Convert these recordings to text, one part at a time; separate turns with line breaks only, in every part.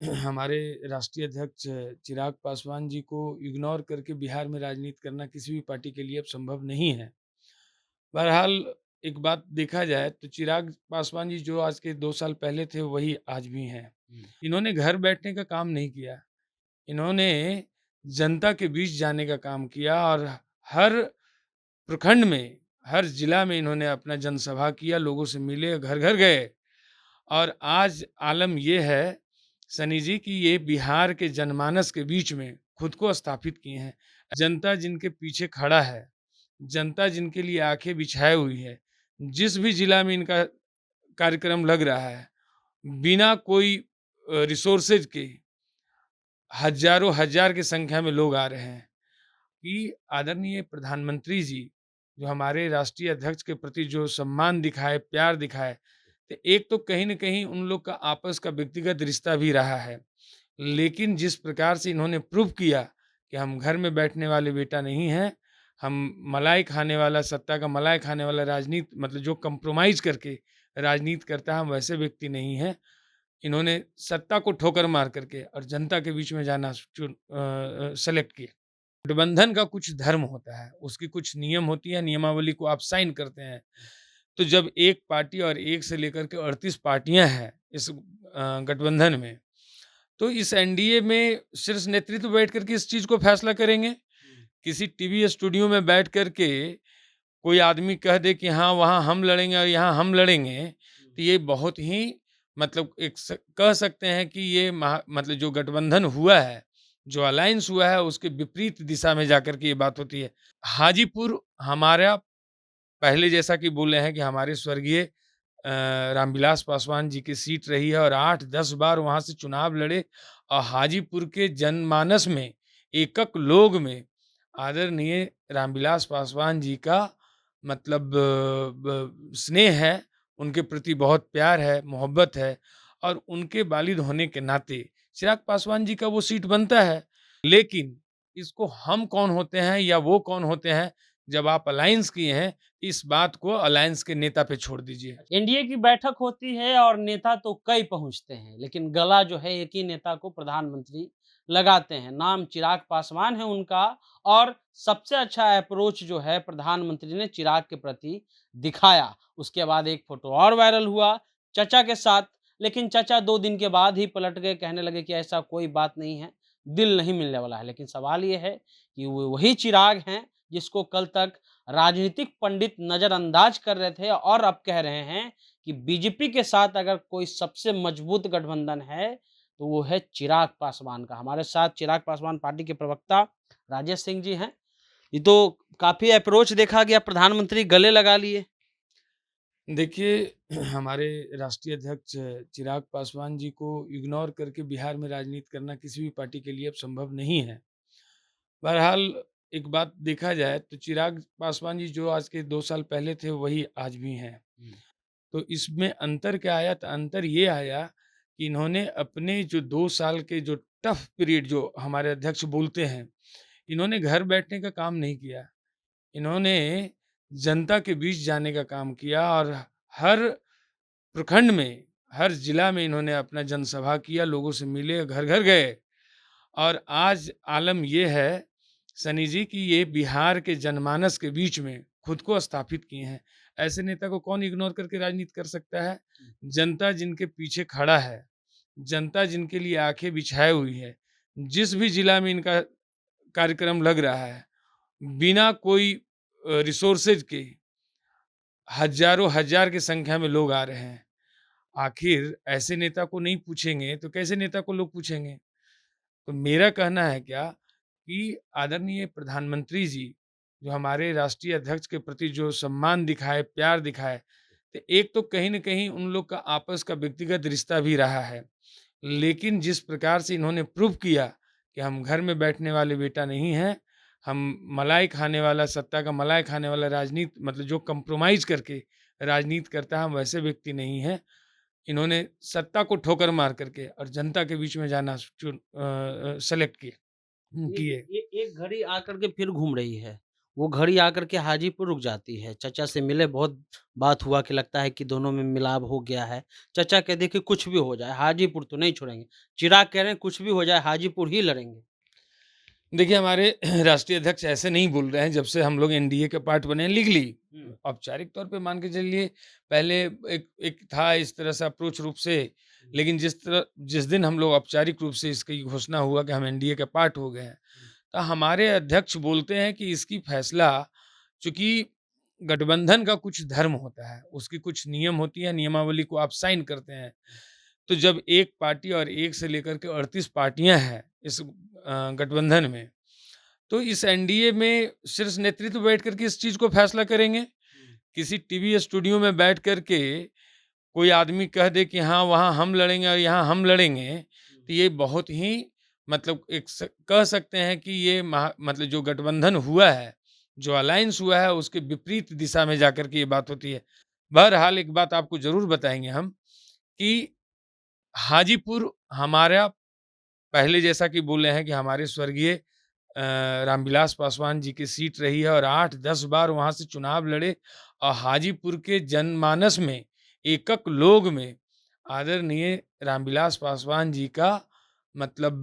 हमारे राष्ट्रीय अध्यक्ष चिराग पासवान जी को इग्नोर करके बिहार में राजनीति करना किसी भी पार्टी के लिए अब संभव नहीं है। बहरहाल एक बात देखा जाए तो चिराग पासवान जी जो आज के 2 साल पहले थे वही आज भी हैं। इन्होंने घर बैठने का काम नहीं किया। इन्होंने जनता के बीच जाने का काम किया और हर प्रखंड में, हर जिला में इन्होंने अपना जनसभा किया, लोगों से मिले, घर-घर गए। और आज आलम ये है सनी जी कि ये बिहार के जनमानस के बीच में खुद को स्थापित किए हैं। जनता जिनके पीछे खड़ा है, जनता जिनके लिए आँखें बिछाए हुई है, जिस भी जिला में इनका कार्यक्रम लग रहा है, बिना कोई रिसोर्सेज के हज़ारों हजार की संख्या में लोग आ रहे हैं कि आदरणीय प्रधानमंत्री जी, जो हमारे राष्ट्रीय अध्यक्ष के प्रति जो सम्मान दिखाए, प्यार दिखाए, तो एक तो कहीं न कहीं उन लोग का आपस का व्यक्तिगत रिश्ता भी रहा है। लेकिन जिस प्रकार से इन्होंने प्रूव किया कि हम घर में बैठने वाले बेटा नहीं हैं, हम मलाई खाने वाला सत्ता का मलाई खाने वाला राजनीति मतलब जो कॉम्प्रोमाइज़ करके राजनीति करता है, हम वैसे व्यक्ति नहीं हैं। इन्होंने सत्ता को ठोकर मार करके और जनता के बीच में जाना सेलेक्ट किया। गठबंधन का कुछ धर्म होता है, उसकी कुछ नियम होती है, नियमावली को आप साइन करते हैं। तो जब एक पार्टी और 1 से लेकर के 38 पार्टियाँ हैं इस गठबंधन में, तो इस एनडीए में शीर्ष नेतृत्व बैठ कर के इस चीज़ को फैसला करेंगे। किसी टीवी स्टूडियो में बैठ कर के कोई आदमी कह दे कि हाँ, वहाँ हम लड़ेंगे और यहाँ हम लड़ेंगे, तो ये बहुत ही मतलब एक कह सकते हैं कि ये मतलब जो गठबंधन हुआ है, जो अलायंस हुआ है, उसके विपरीत दिशा में जाकर के ये बात होती है। हाजीपुर हमारा पहले जैसा कि बोले हैं कि हमारे स्वर्गीय रामविलास पासवान जी की सीट रही है और 8-10 बार वहाँ से चुनाव लड़े और हाजीपुर के जनमानस में, एकक लोग में आदरणीय रामविलास पासवान जी का मतलब स्नेह है, उनके प्रति बहुत प्यार है, मोहब्बत है और उनके वालिद होने के नाते चिराग पासवान जी का वो सीट बनता है। लेकिन इसको हम कौन होते हैं या वो कौन होते हैं, जब आप अलायंस किए हैं, इस बात को अलायंस के नेता पे छोड़ दीजिए।
एनडीए की बैठक होती है और नेता तो कई पहुंचते हैं, लेकिन गला जो है एक ही नेता को प्रधानमंत्री लगाते हैं। नाम चिराग पासवान है उनका। और सबसे अच्छा अप्रोच जो है प्रधानमंत्री ने चिराग के प्रति दिखाया। उसके बाद एक फोटो और वायरल हुआ चचा के साथ, लेकिन चचा 2 दिन के बाद ही पलट गए, कहने लगे कि ऐसा कोई बात नहीं है, दिल नहीं मिलने वाला है। लेकिन सवाल ये है कि वो वही चिराग हैं जिसको कल तक राजनीतिक पंडित नजरअंदाज कर रहे थे और अब कह रहे हैं कि बीजेपी के साथ अगर कोई सबसे मजबूत गठबंधन है तो वो है चिराग पासवान का। हमारे साथ चिराग पासवान पार्टी के प्रवक्ता राजेश सिंह जी हैं। ये तो काफी अप्रोच देखा गया, प्रधानमंत्री गले लगा लिए।
देखिए, हमारे राष्ट्रीय अध्यक्ष चिराग पासवान जी को इग्नोर करके बिहार में राजनीति करना किसी भी पार्टी के लिए अब संभव नहीं है। बहरहाल एक बात देखा जाए तो चिराग पासवान जी जो आज के 2 साल पहले थे वही आज भी हैं। तो इसमें अंतर क्या आया? तो अंतर ये आया कि इन्होंने अपने जो 2 साल के जो टफ पीरियड जो हमारे अध्यक्ष बोलते हैं, इन्होंने घर बैठने का काम नहीं किया। इन्होंने जनता के बीच जाने का काम किया और हर प्रखंड में, हर जिला में इन्होंने अपना जनसभा किया, लोगों से मिले, घर-घर गए। और आज आलम ये है सनी जी कि ये बिहार के जनमानस के बीच में खुद को स्थापित किए हैं। ऐसे नेता को कौन इग्नोर करके राजनीति कर सकता है? जनता जिनके पीछे खड़ा है, जनता जिनके लिए आँखें बिछाए हुई है, जिस भी जिला में इनका कार्यक्रम लग रहा है, बिना कोई रिसोर्सेज के हज़ारों हजार की संख्या में लोग आ रहे हैं। आखिर ऐसे नेता को नहीं पूछेंगे तो कैसे नेता को लोग पूछेंगे? तो मेरा कहना है क्या कि आदरणीय प्रधानमंत्री जी, जो हमारे राष्ट्रीय अध्यक्ष के प्रति जो सम्मान दिखाए, प्यार दिखाए, तो एक तो कहीं न कहीं उन लोग का आपस का व्यक्तिगत रिश्ता भी रहा है। लेकिन जिस प्रकार से इन्होंने प्रूव किया कि हम घर में बैठने वाले बेटा नहीं हैं, हम मलाई खाने वाला सत्ता का मलाई खाने वाला राजनीति मतलब जो कॉम्प्रोमाइज़ करके राजनीति करता है, हम वैसे व्यक्ति नहीं हैं। इन्होंने सत्ता को ठोकर मार करके और जनता के बीच में जाना सेलेक्ट किए।
एक
किए।
एक घड़ी आकर के फिर घूम रही है। वो घड़ी आकर के हाजीपुर रुक जाती है। चाचा से मिले, बहुत बात हुआ कि लगता है कि दोनों में मिलाप हो गया है। चाचा कह दिए कि कुछ भी हो जाए, हाजीपुर तो नहीं छोड़ेंगे। चिराग कह रहे हैं कुछ भी हो जाए, हाजीपुर ही लड़ेंगे।
देखिए, हमारे राष्ट्रीय अध्यक्ष ऐसे नहीं बोल रहे हैं जब से हम लोग एनडीए के पार्ट बने हैं लीगली।
हुँ,
औपचारिक तौर पे मान के चलिए, पहले एक एक था इस तरह से अप्रोच रूप से,
हुँ,
लेकिन जिस दिन हम लोग औपचारिक रूप से इसकी घोषणा हुआ कि हम एनडीए के पार्ट हो गए हैं,
हुँ,
तो हमारे अध्यक्ष बोलते हैं कि इसकी फैसला, चूँकि गठबंधन का कुछ धर्म होता है, उसकी कुछ नियम होती है, नियमावली को आप साइन करते हैं। तो जब एक पार्टी और 1 से लेकर के 38 पार्टियाँ हैं इस गठबंधन में, तो इस एनडीए में शीर्ष नेतृत्व बैठ कर के इस चीज़ को फैसला करेंगे।
हुँ,
किसी टीवी स्टूडियो में बैठ कर के कोई आदमी कह दे कि हाँ, वहाँ हम लड़ेंगे और यहाँ हम लड़ेंगे,
हुँ,
तो ये बहुत ही मतलब एक कह सकते हैं कि ये मतलब जो गठबंधन हुआ है, जो अलायंस हुआ है, उसके विपरीत दिशा में जाकर के ये बात होती है। बहरहाल एक बात आपको ज़रूर बताएँगे हम कि हाजीपुर हमारा पहले जैसा कि बोले हैं कि हमारे स्वर्गीय रामविलास पासवान जी की सीट रही है और 8-10 बार वहाँ से चुनाव लड़े और हाजीपुर के जनमानस में, एकक लोग में आदरणीय रामविलास पासवान जी का मतलब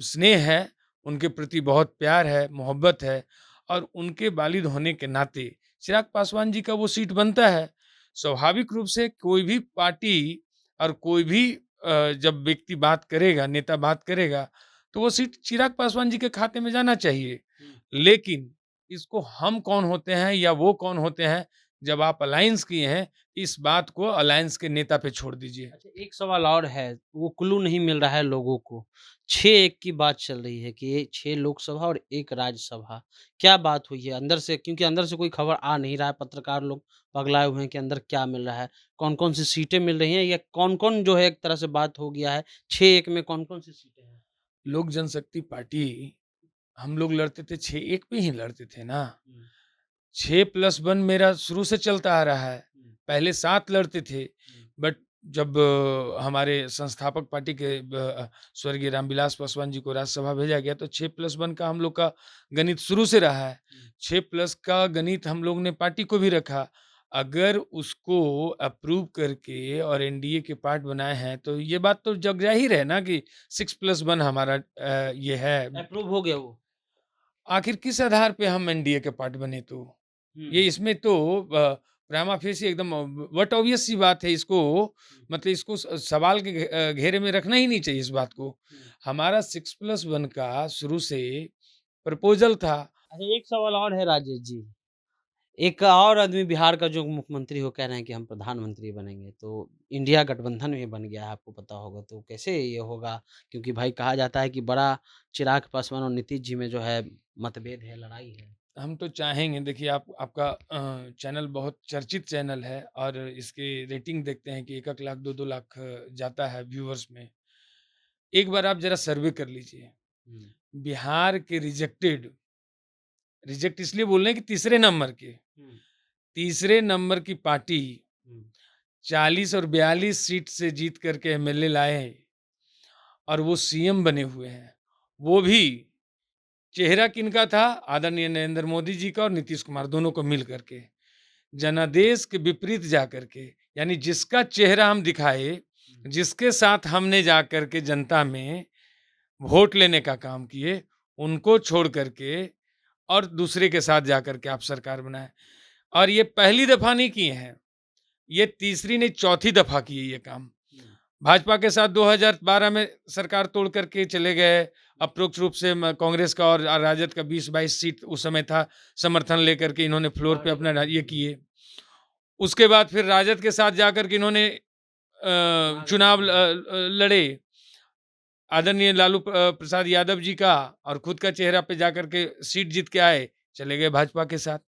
स्नेह है, उनके प्रति बहुत प्यार है, मोहब्बत है और उनके वालिद होने के नाते चिराग पासवान जी का वो सीट बनता है। स्वाभाविक रूप से कोई भी पार्टी और कोई भी जब व्यक्ति बात करेगा, नेता बात करेगा, तो वो सीट चिराग पासवान जी के खाते में जाना चाहिए।
हुँ।
लेकिन इसको हम कौन होते हैं या वो कौन होते हैं, जब आप अलायंस किए हैं, इस बात को अलायंस के नेता पे छोड़ दीजिए।
अच्छा, एक सवाल और है, वो क्लू नहीं मिल रहा है लोगों को। 6-1 की बात चल रही है कि ये 6 लोकसभा और 1 राज्यसभा। क्या बात हुई है अंदर से? क्योंकि अंदर से कोई खबर आ नहीं रहा है, पत्रकार लोग पगलाए हुए हैं कि अंदर क्या मिल रहा है? कौन-कौन सी सीटें मिल रही हैं या कौन-कौन जो है एक तरह से बात हो गया है, 6-1 में कौन-कौन सी सीटें हैं?
लोक जनशक्ति पार्टी हम लोग लड़ते थे 6-1 पे ही लड़ते थे ना।
हुँ,
6+1 मेरा शुरू से चलता आ रहा है।
हुँ,
पहले 7 लड़ते थे,
हुँ,
बट जब हमारे संस्थापक पार्टी के स्वर्गीय रामविलास पासवान जी को राज्यसभा भेजा गया तो 6+1 का हम लोग का गणित शुरू से रहा है।
हुँ,
6 प्लस का गणित हम लोग ने पार्टी को भी रखा। अगर उसको अप्रूव करके और एनडीए के पार्ट बनाए हैं, तो ये बात तो जग ज़ाहिर है ना कि 6+1 हमारा ये है।
अप्रूव हो गया वो?
आखिर किस आधार पे हम एनडीए के पार्ट बने तो?
हुँ,
ये इसमें तो प्राइमा फेसी एकदम व्हाट ऑब्वियस सी बात है, इसको
हुँ,
मतलब इसको सवाल के घेरे में रखना ही नहीं चाहिए इस बात को।
हुँ।
हमारा 6+1 का शुरू से प्रपोज़ल था।
अच्छा, एक सवाल और है राजेश जी। एक और आदमी बिहार का जो मुख्यमंत्री हो कह रहे हैं कि हम प्रधानमंत्री बनेंगे, तो इंडिया गठबंधन में बन गया है आपको पता होगा, तो कैसे ये होगा? क्योंकि भाई कहा जाता है कि बड़ा चिराग पासवान और नीतीश जी में जो है मतभेद है, लड़ाई है।
हम तो चाहेंगे, देखिए आपका चैनल बहुत चर्चित चैनल है और इसकी रेटिंग देखते हैं कि 1-1 लाख 2-2 लाख जाता है व्यूअर्स में। एक बार आप ज़रा सर्वे कर लीजिए।
हुँ,
बिहार के रिजेक्ट इसलिए बोल रहे हैं कि तीसरे नंबर के,
हुँ,
तीसरे नंबर की पार्टी
हुँ,
40 और 42 सीट से जीत करके एमएलए लाए और वो सीएम बने हुए हैं। वो भी चेहरा किनका था? आदरणीय नरेंद्र मोदी जी का और नीतीश कुमार दोनों को मिल करके। जनादेश के विपरीत जाकर के, यानी जिसका चेहरा हम दिखाए,
हुँ,
जिसके साथ हमने जाकर के जनता में वोट लेने का काम किए, उनको छोड़ करके और दूसरे के साथ जाकर के आप सरकार बनाएँ। और ये पहली दफ़ा नहीं किए हैं, ये तीसरी नहीं चौथी दफ़ा किए ये काम।
हुँ,
भाजपा के साथ 2012 में सरकार तोड़ करके चले गए, अप्रत्यक्ष रूप से कांग्रेस का और राजद का 20-22 सीट उस समय था, समर्थन लेकर के इन्होंने फ्लोर पे
आगे
अपना
बढ़े।
ये
हुँ,
किए। उसके बाद फिर राजद के साथ जाकर के इन्होंने चुनाव लड़े। आदरणीय लालू प्रसाद यादव जी का और खुद का चेहरा पे जाकर के सीट जीत के आए, चले गए भाजपा के साथ।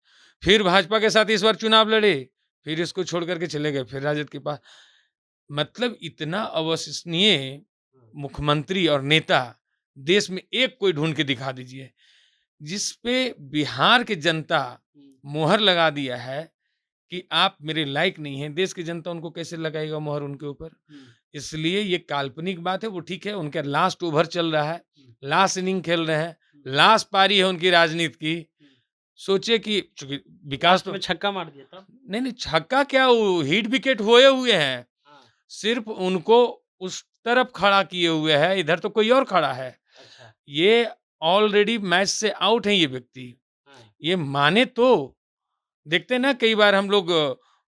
फिर भाजपा के साथ इस बार चुनाव लड़े, फिर इसको छोड़ कर के चले गए, फिर राजद के पास। मतलब इतना अविश्वसनीय
हुँ,
मुख्यमंत्री और नेता देश में एक कोई ढूँढ के दिखा दीजिए, जिस पे बिहार की जनता
हुँ,
मुहर लगा दिया है कि आप मेरे लायक नहीं हैं। देश की जनता उनको कैसे लगाएगा मुहर उनके ऊपर?
हुँ,
इसलिए ये काल्पनिक बात है, वो ठीक है, उनका लास्ट ओवर चल रहा है,
हुँ,
लास्ट इनिंग खेल रहे हैं,
हुँ,
लास्ट पारी है उनकी राजनीति की।
हुँ।
सोचिए कि चूँकि विकास
लास्ट
तो
में छक्का मार दिया तब?
नहीं, छक्का क्या, वो हिट विकेट हुए हुए हैं।
हाँ,
सिर्फ़ उनको उस तरफ खड़ा किए हुए है, इधर तो कोई और खड़ा है।
अच्छा।
ये ऑलरेडी मैच से आउट हैं ये व्यक्ति।
हाँ,
ये माने तो। देखते हैं ना कई बार हम लोग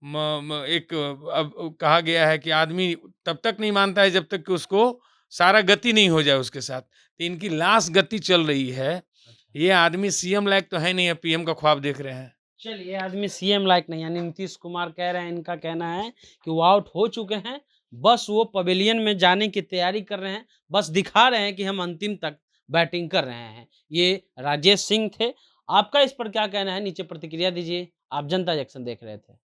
म म एक अब कहा गया है कि आदमी तब तक नहीं मानता है जब तक कि उसको सारा गति नहीं हो जाए उसके साथ। तो इनकी लास्ट गति चल रही है।
अच्छा।
ये आदमी सीएम लायक तो है नहीं, अब पीएम का ख्वाब देख रहे हैं।
चलिए, ये आदमी सीएम लायक नहीं, यानी नीतीश कुमार कह रहे हैं, इनका कहना है कि वो आउट हो चुके हैं, बस वो पवेलियन में जाने की तैयारी कर रहे हैं, बस दिखा रहे हैं कि हम अंतिम तक बैटिंग कर रहे हैं। ये राजेश सिंह थे। आपका इस पर क्या कहना है? नीचे प्रतिक्रिया दीजिए। आप जनता जंक्शन देख रहे थे।